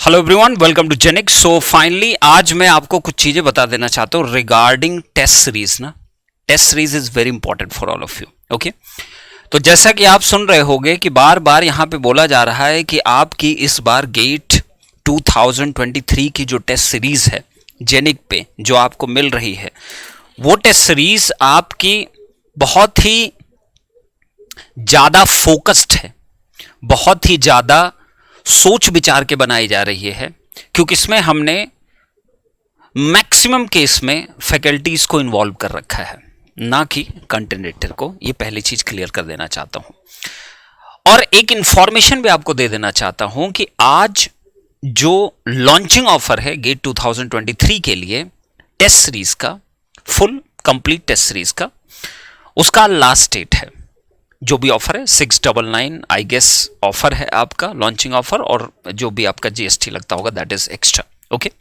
Hello everyone, welcome to जेनिक। So finally आज मैं आपको कुछ चीजें बता देना चाहता हूँ रिगार्डिंग टेस्ट सीरीज ना। Test series is very important for all of you. Okay, तो जैसा कि आप सुन रहे होंगे कि बार बार यहाँ पे बोला जा रहा है कि आपकी इस बार गेट 2023 की जो टेस्ट सीरीज है जेनिक पे जो आपको मिल रही है, वो टेस्ट सीरीज आपकी बहुत ही ज्यादा फोकस्ड है, बहुत ही ज्यादा सोच विचार के बनाई जा रही है, क्योंकि इसमें हमने मैक्सिमम केस में फैकल्टीज को इन्वॉल्व कर रखा है, ना कि कंटेंट राइटर को। ये पहली चीज क्लियर कर देना चाहता हूं। और एक इंफॉर्मेशन भी आपको दे देना चाहता हूं कि आज जो लॉन्चिंग ऑफर है गेट 2023 के लिए टेस्ट सीरीज का, फुल कंप्लीट टेस्ट सीरीज का, उसका लास्ट डेट है। जो भी ऑफर है 699 आई गेस ऑफर है आपका, लॉन्चिंग ऑफर, और जो भी आपका जीएसटी लगता होगा दैट इज एक्स्ट्रा। ओके,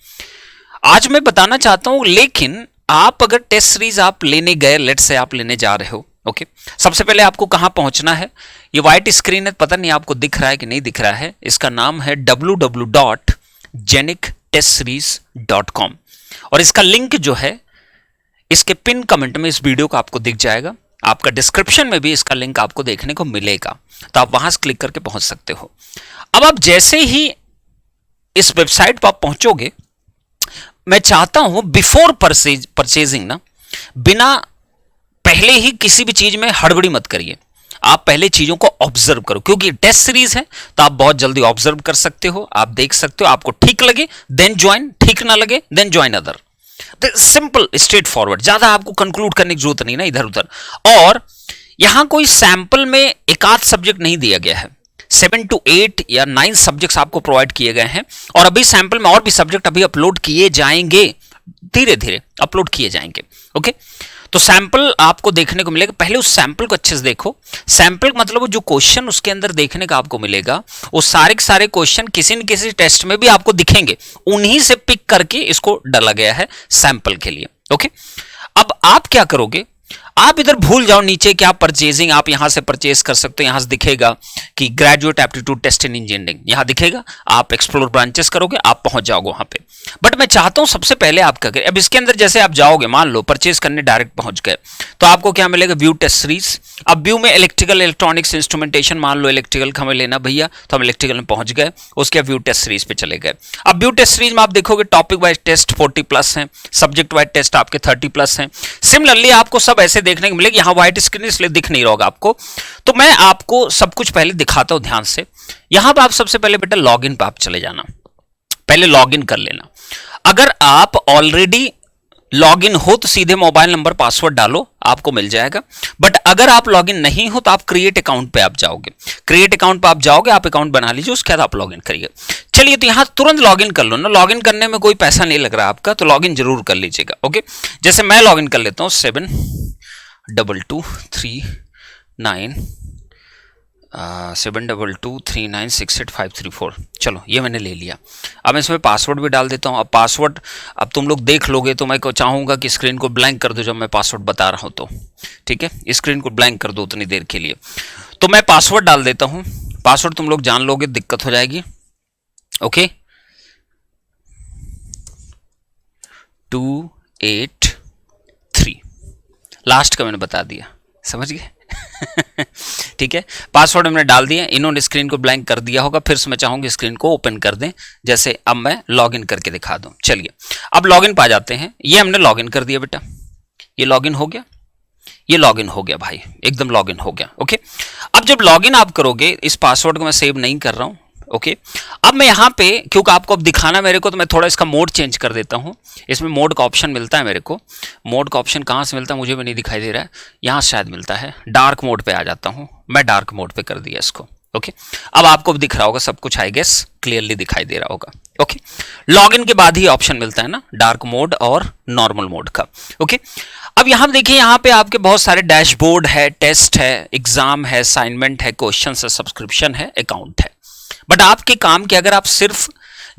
आज मैं बताना चाहता हूं, लेकिन आप अगर टेस्ट सीरीज आप लेने गए, लेट से आप लेने जा रहे हो, ओके, सबसे पहले आपको कहां पहुंचना है। ये व्हाइट स्क्रीन है, पता नहीं आपको दिख रहा है कि नहीं दिख रहा है। इसका नाम है www.genictestseries.com और इसका लिंक जो है इसके पिन कमेंट में इस वीडियो का आपको दिख जाएगा। आपका डिस्क्रिप्शन में भी इसका लिंक आपको देखने को मिलेगा, तो आप वहां से क्लिक करके पहुंच सकते हो। अब आप जैसे ही इस वेबसाइट पर आप पहुंचोगे, मैं चाहता हूं बिफोर परचेजिंग ना, बिना पहले ही किसी भी चीज में हड़बड़ी मत करिए। आप पहले चीजों को ऑब्जर्व करो, क्योंकि टेस्ट सीरीज है तो आप बहुत जल्दी ऑब्जर्व कर सकते हो, आप देख सकते हो। आपको ठीक लगे देन ज्वाइन, ठीक ना लगे then join other. Simple, straightforward, ज्यादा आपको कंक्लूड करने की जरूरत नहीं ना इधर उधर। और यहां कोई सैंपल में एक आध सब्जेक्ट नहीं दिया गया है, 7 to 8 या 9 सब्जेक्ट्स आपको प्रोवाइड किए गए हैं, और अभी सैंपल में और भी सब्जेक्ट अभी अपलोड किए जाएंगे, धीरे धीरे अपलोड किए जाएंगे। ओके, तो सैंपल आपको देखने को मिलेगा। पहले उस सैंपल को अच्छे से देखो। सैंपल मतलब जो क्वेश्चन उसके अंदर देखने का आपको मिलेगा, वो सारे के सारे क्वेश्चन किसी न किसी टेस्ट में भी आपको दिखेंगे, उन्हीं से पिक करके इसको डाला गया है सैंपल के लिए। ओके, अब आप क्या करोगे, आप इधर भूल जाओ नीचे क्या परचेजिंग, आप यहां से परचेज कर सकते हो। यहां से दिखेगा कि graduate aptitude test in engineering, यहां दिखेगा। आप एक्सप्लोर ब्रांचेस करोगे, आप पहुंच जाओगे वहां पे। बट मैं चाहता हूं सबसे पहले आप क्या करें, अब इसके अंदर जैसे आप जाओगे, मान लो परचेज करने डायरेक्ट पहुंच गए, तो आपको क्या मिलेगा, व्यू टेस्ट सीरीज। अब व्यू में इलेक्ट्रिकल इलेक्ट्रॉनिक्स इंस्ट्रूमेंटेशन, मान लो इलेक्ट्रिकल का हमें लेना भैया, तो हम इलेक्ट्रिकल में पहुंच गए, उसके व्यू टेस्ट सीरीज पे चले गए। अब व्यू टेस्ट सीरीज में आप देखोगे टॉपिक वाइज टेस्ट 40+ हैं, सब्जेक्ट वाइज टेस्ट आपके 30+ हैं। सिमिलरली आपको सब ऐसे देखने को मिलेगा। यहां व्हाइट स्क्रीन इसलिए दिख नहीं रहा होगा आपको, तो मैं आपको सब कुछ पहले दिखाता हूं ध्यान से। यहां पर आप सबसे पहले बेटा लॉगिन पे आप चले जाना, पहले लॉगिन कर लेना। अगर आप ऑलरेडी लॉगिन हो तो सीधे मोबाइल नंबर पासवर्ड डालो, आपको मिल जाएगा। बट अगर आप लॉगिन नहीं हो तो आप क्रिएट अकाउंट पे आप जाओगे। क्रिएट अकाउंट पे आप जाओगे, आप अकाउंट बना लीजिए, उसके बाद आप लॉगिन करिए। चलिए, तो यहां तुरंत लॉगिन कर लो ना। लॉगिन करने में कोई पैसा नहीं लग रहा आपका, तो लॉगिन जरूर कर लीजिएगा। ओके, जैसे मैं लॉगिन कर लेता हूं 722396854। चलो, ये मैंने ले लिया। अब इसमें पासवर्ड भी डाल देता हूं। अब पासवर्ड अब तुम लोग देख लोगे, तो मैं चाहूंगा कि स्क्रीन को ब्लैंक कर दो जब मैं पासवर्ड बता रहा हूं तो। ठीक है, स्क्रीन को ब्लैंक कर दो उतनी देर के लिए। तो मैं पासवर्ड डाल देता हूं। पासवर्ड तुम लोग जान लोगे, दिक्कत हो जाएगी। ओके, 283 लास्ट का मैंने बता दिया, समझ गए? ठीक है, पासवर्ड हमने डाल दिया, इन्होंने स्क्रीन को ब्लैंक कर दिया होगा। फिर से मैं चाहूंगी स्क्रीन को ओपन कर दें, जैसे अब मैं लॉगिन करके दिखा दूं। चलिए, अब लॉगिन पा जाते हैं। ये हमने लॉगिन कर दिया बेटा, ये लॉगिन हो गया, ये लॉगिन हो गया भाई, एकदम लॉगिन हो गया। ओके, अब जब लॉगिन आप करोगे, इस पासवर्ड को मैं सेव नहीं कर रहा हूं। ओके, अब मैं यहां पे, क्योंकि आपको अब दिखाना मेरे को, तो मैं थोड़ा इसका मोड चेंज कर देता हूं। इसमें मोड का ऑप्शन मिलता है मेरे को। मोड का ऑप्शन कहां से मिलता है मुझे भी नहीं दिखाई दे रहा है, यहां शायद मिलता है। डार्क मोड पे आ जाता हूं मैं, डार्क मोड पे कर दिया इसको। ओके, अब आपको दिख रहा होगा सब कुछ, आई गेस क्लियरली दिखाई दे रहा होगा। ओके, लॉगिन के बाद ही ऑप्शन मिलता है ना, डार्क मोड और नॉर्मल मोड का। ओके, अब यहां देखिए, यहां पे आपके बहुत सारे डैशबोर्ड है, टेस्ट है, एग्जाम है, असाइनमेंट है, क्वेश्चन है, सब्सक्रिप्शन है, अकाउंट है। बट आपके काम की, अगर आप सिर्फ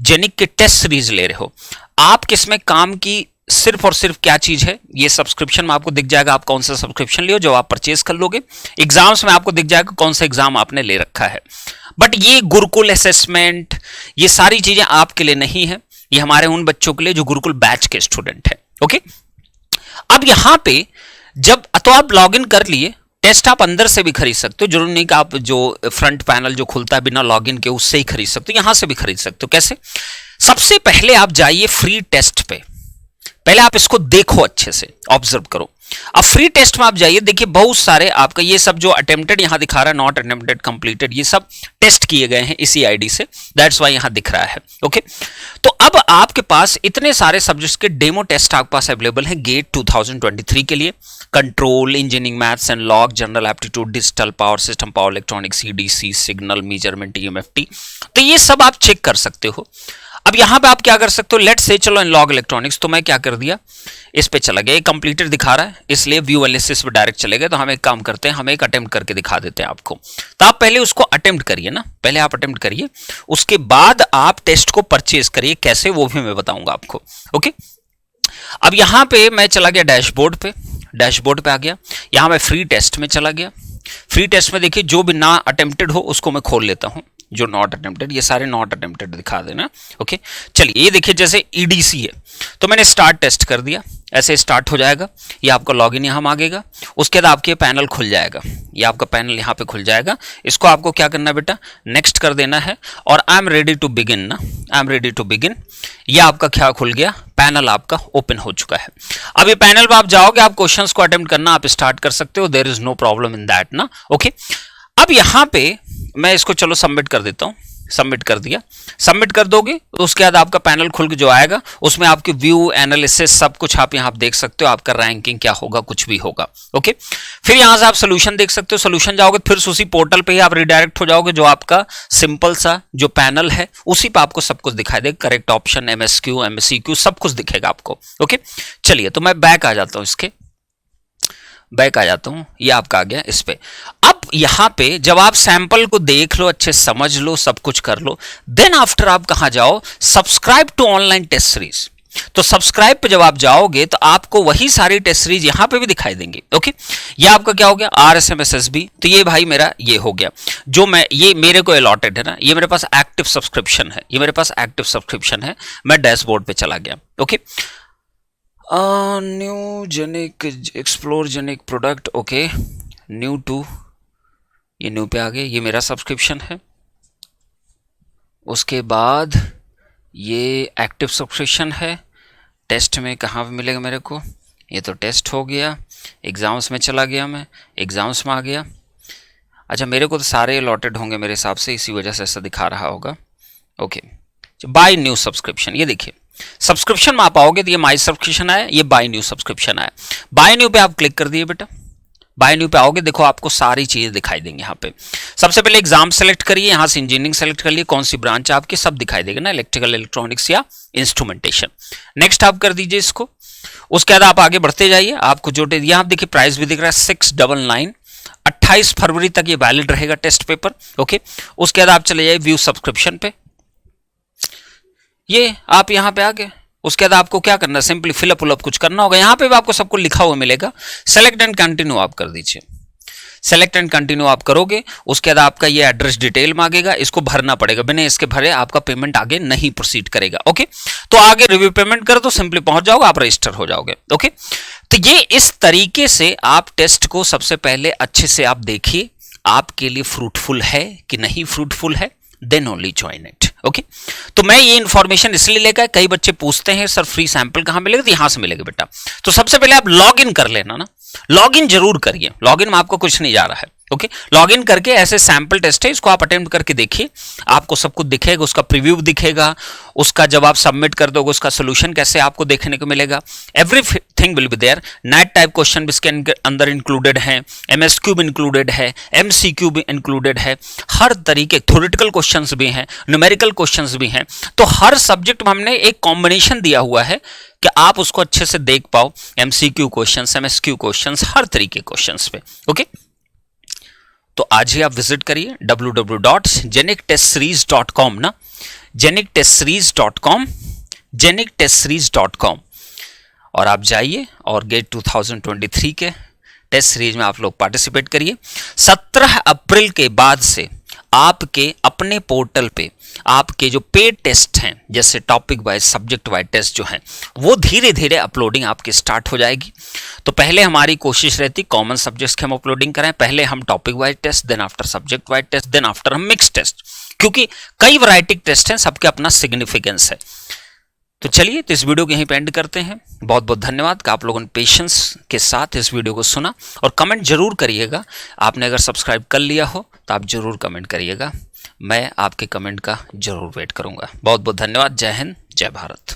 जेनिक के टेस्ट सीरीज ले रहे हो, आप किसमें काम की सिर्फ और सिर्फ क्या चीज है, ये सब्सक्रिप्शन में आपको दिख जाएगा आप कौन सा सब्सक्रिप्शन लियो जो आप परचेज कर लोगे। एग्जाम्स में आपको दिख जाएगा कौन सा एग्जाम आपने ले रखा है। बट ये गुरुकुल असेसमेंट, ये सारी चीजें आपके लिए नहीं है, ये हमारे उन बच्चों के लिए जो गुरुकुल बैच के स्टूडेंट है। ओके, अब यहां पे जब तो आप लॉग इन कर लिए, टेस्ट आप अंदर से भी खरीद सकते हो, जरूरी नहीं कि आप जो फ्रंट पैनल जो खुलता है बिना लॉगिन के उससे ही खरीद सकते हो, यहां से भी खरीद सकते हो। कैसे? सबसे पहले आप जाइए फ्री टेस्ट पे, पहले आप इसको देखो, अच्छे से ऑब्जर्व करो। अब फ्री टेस्ट में आप जाइए, देखिए बहुत सारे आपका ये सब जो अटेम्प्टेड यहां दिखा रहा है, नॉट अटेम्प्टेड, कंप्लीटेड, ये सब टेस्ट किए गए हैं इसी आईडी से, दैट्स वाई यहां दिख रहा है। ओके, तो अब आपके पास इतने सारे सब्जेक्ट्स के डेमो टेस्ट आपके पास अवेलेबल है गेट 2023 के लिए। Control, engineering, maths and law, general aptitude, digital, power system, power electronics, CDC, signal, measurement, EMFT, तो ये सब आप चेक कर सकते हो। अब यहां पे आप क्या कर सकते हो, लेट्स से चलो इन लॉग इलेक्ट्रॉनिक्स, तो मैं क्या कर दिया, इस पे चला गया, कंप्लीटेड दिखा रहा है इसलिए व्यू एनालिसिस पे डायरेक्ट चले गए। तो हम एक काम करते हैं, हम एक अटेम्प्ट करके दिखा देते हैं आपको। तो आप पहले उसको अटेम्प्ट करिए ना, पहले आप अटेम्प्ट करिए, उसके बाद आप टेस्ट को परचेज करिए, कैसे वो भी मैं बताऊंगा आपको। ओके, अब यहां पे मैं चला गया डैशबोर्ड पे, डैशबोर्ड पे आ गया, यहां मैं फ्री टेस्ट में चला गया। फ्री टेस्ट में देखिए जो भी ना अटेम्प्टेड हो उसको मैं खोल लेता हूं, जो नॉट अटेम्प्टेड, ये सारे नॉट अटेम्प्टेड दिखा देना। ओके, चलिए ये देखिए जैसे ईडीसी है, तो मैंने स्टार्ट टेस्ट कर दिया, ऐसे स्टार्ट हो जाएगा, ये आपका लॉगिन यहाँ मांगेगा, उसके बाद आपके पैनल खुल जाएगा, ये आपका पैनल यहाँ पे खुल जाएगा। इसको आपको क्या करना है बेटा, नेक्स्ट कर देना है, और I am ready to begin ना, I am ready to begin, ये आपका क्या खुल गया, पैनल आपका ओपन हो चुका है। अब ये पैनल पे आप जाओगे, आप क्वेश्चंस को अटेम्प्ट करना आप स्टार्ट कर सकते हो, there is no problem in that ना। ओके, अब यहां पे मैं इसको चलो सबमिट कर देता हूं, सबमिट कर दिया। सबमिट कर दोगे तो उसके बाद आपका पैनल खुल के जो आएगा उसमें आपके व्यू, एनालिसिस, सब कुछ आप यहां देख सकते हो, आपका रैंकिंग क्या होगा, कुछ भी होगा। ओके, फिर यहां से आप सोल्यूशन देख सकते हो, सोल्यूशन जाओगे फिर उसी पोर्टल पे ही आप रिडायरेक्ट हो जाओगे, जो आपका सिंपल सा जो पैनल है उसी पे आपको सब कुछ दिखाई देगा, करेक्ट ऑप्शन, एमएसक्यू, एमसीक्यू, सब कुछ दिखेगा आपको। ओके, चलिए तो मैं बैक आ जाता हूं, इसके बैक आ जाता हूं, ये आपका आ गया इस पे। अब यहां पे जब आप सैंपल को देख लो, अच्छे समझ लो, सब कुछ कर लो, देन आफ्टर आप कहां जाओ, subscribe to online test series. तो सब्सक्राइब पे जब आप जाओगे तो आपको वही सारी टेस्ट सीरीज यहां पे भी दिखाई देंगी। ओके, ये आपका क्या हो गया, RSMSSB, तो ये भाई मेरा ये हो गया, जो मैं ये मेरे को अलॉटेड है ना, ये मेरे पास एक्टिव सब्सक्रिप्शन है, ये मेरे पास एक्टिव सब्सक्रिप्शन है। मैं डैशबोर्ड पे चला गया। ओके, न्यू जेनिक, एक्सप्लोर जेनिक प्रोडक्ट, ओके, न्यू टू, ये न्यू पे आ गए, ये मेरा सब्सक्रिप्शन है। उसके बाद ये एक्टिव सब्सक्रिप्शन है, टेस्ट में कहाँ पे मिलेगा मेरे को, ये तो टेस्ट हो गया, एग्जाम्स में चला गया, मैं एग्जाम्स में आ गया। अच्छा, मेरे को तो सारे अलॉटेड होंगे मेरे हिसाब से, इसी वजह से ऐसा दिखा रहा होगा। ओके, बाय न्यू सब्सक्रिप्शन, ये देखिए सब्सक्रिप्शन में आप आओगे तो ये माई सब्सक्रिप्शन आया, ये बाय न्यू सब्सक्रिप्शन आया। बाय न्यू पे आप क्लिक कर दिए बेटा, बाय न्यू पे आओगे, देखो आपको सारी चीजें दिखाई देंगी। यहाँ पे सबसे पहले एग्जाम सेलेक्ट करिए, यहाँ से इंजीनियरिंग सेलेक्ट कर लिए, कौन सी ब्रांच आपकी, सब दिखाई देगा ना, इलेक्ट्रिकल, इलेक्ट्रॉनिक्स या इंस्ट्रूमेंटेशन। नेक्स्ट आप कर दीजिए इसको। उसके बाद आप आगे बढ़ते जाइए, आपको जो यहाँ आप देखिए प्राइस भी दिख रहा है 699, 28 फरवरी तक ये वैलिड रहेगा टेस्ट पेपर। ओके, उसके बाद आप चले जाइए व्यू सब्सक्रिप्शन पे, ये आप यहाँ पे आ गए। उसके बाद आपको क्या करना है, सिंपली फिलअप उलअप कुछ करना होगा, यहाँ पे भी आपको सब कुछ लिखा हुआ मिलेगा। सेलेक्ट एंड कंटिन्यू आप कर दीजिए, सेलेक्ट एंड कंटिन्यू आप करोगे, उसके बाद आपका ये एड्रेस डिटेल मांगेगा, इसको भरना पड़ेगा, बिना इसके भरे आपका पेमेंट आगे नहीं प्रोसीड करेगा। ओके, तो आगे रिव्यू पेमेंट कर दो, सिंपली पहुंच जाओगे, आप रजिस्टर हो जाओगे। ओके, तो ये इस तरीके से आप टेस्ट को सबसे पहले अच्छे से आप देखिए, आपके लिए फ्रूटफुल है कि नहीं फ्रूटफुल है, then only join it. Okay, तो मैं ये इंफॉर्मेशन इसलिए लेकर, कई बच्चे पूछते हैं सर फ्री सैंपल कहां मिलेगा, तो यहां से मिलेगा बेटा। तो सबसे पहले आप लॉग इन कर लेना ना, लॉग इन जरूर करिए, लॉग इन में आपको कुछ नहीं जा रहा है। ओके, लॉग इन करके ऐसे सैंपल टेस्ट है, इसको आप अटेम्प्ट करके देखिए, आपको सब कुछ दिखेगा, उसका प्रीव्यू दिखेगा, उसका जब आप सबमिट कर दोगे उसका सोल्यूशन कैसे आपको देखने को मिलेगा, everything will be there. Net type question भी इसके अंदर इंक्लूडेड है, एमएसक्यू भी इंक्लूडेड है, एमसीक्यू भी इंक्लूडेड है, हर तरीके थ्योरेटिकल क्वेश्चंस भी हैं, न्यूमेरिकल क्वेश्चंस भी हैं। तो हर सब्जेक्ट में हमने एक कॉम्बिनेशन दिया हुआ है कि आप उसको अच्छे से देख पाओ, एमसीक्यू क्वेश्चंस, एमएसक्यू क्वेश्चंस, हर तरीके क्वेश्चंस पे। ओके, तो आज ही आप विजिट करिए www.genictestseries.com ना, genictestseries.com, genictestseries.com, और आप जाइए और गेट 2023 के टेस्ट सीरीज में आप लोग पार्टिसिपेट करिए। 17 अप्रैल के बाद से आपके अपने पोर्टल पे आपके जो पेड टेस्ट हैं, जैसे topic wise subject wise test जो हैं, वो धीरे धीरे अपलोडिंग आपकी स्टार्ट हो जाएगी। तो पहले हमारी कोशिश रहती कॉमन सब्जेक्ट्स की हम अपलोडिंग करें, पहले हम topic wise test, then after subject wise test, then after हम मिक्स टेस्ट, क्योंकि कई वैरायटी टेस्ट हैं, सबके अपना सिग्निफिकेंस है। तो चलिए, तो इस वीडियो को यहीं पे एंड करते हैं। बहुत बहुत धन्यवाद कि आप लोगों ने पेशेंस के साथ इस वीडियो को सुना, और कमेंट जरूर करिएगा। आपने अगर सब्सक्राइब कर लिया हो तो आप जरूर कमेंट करिएगा, मैं आपके कमेंट का जरूर वेट करूंगा। बहुत बहुत धन्यवाद। जय हिंद, जय भारत।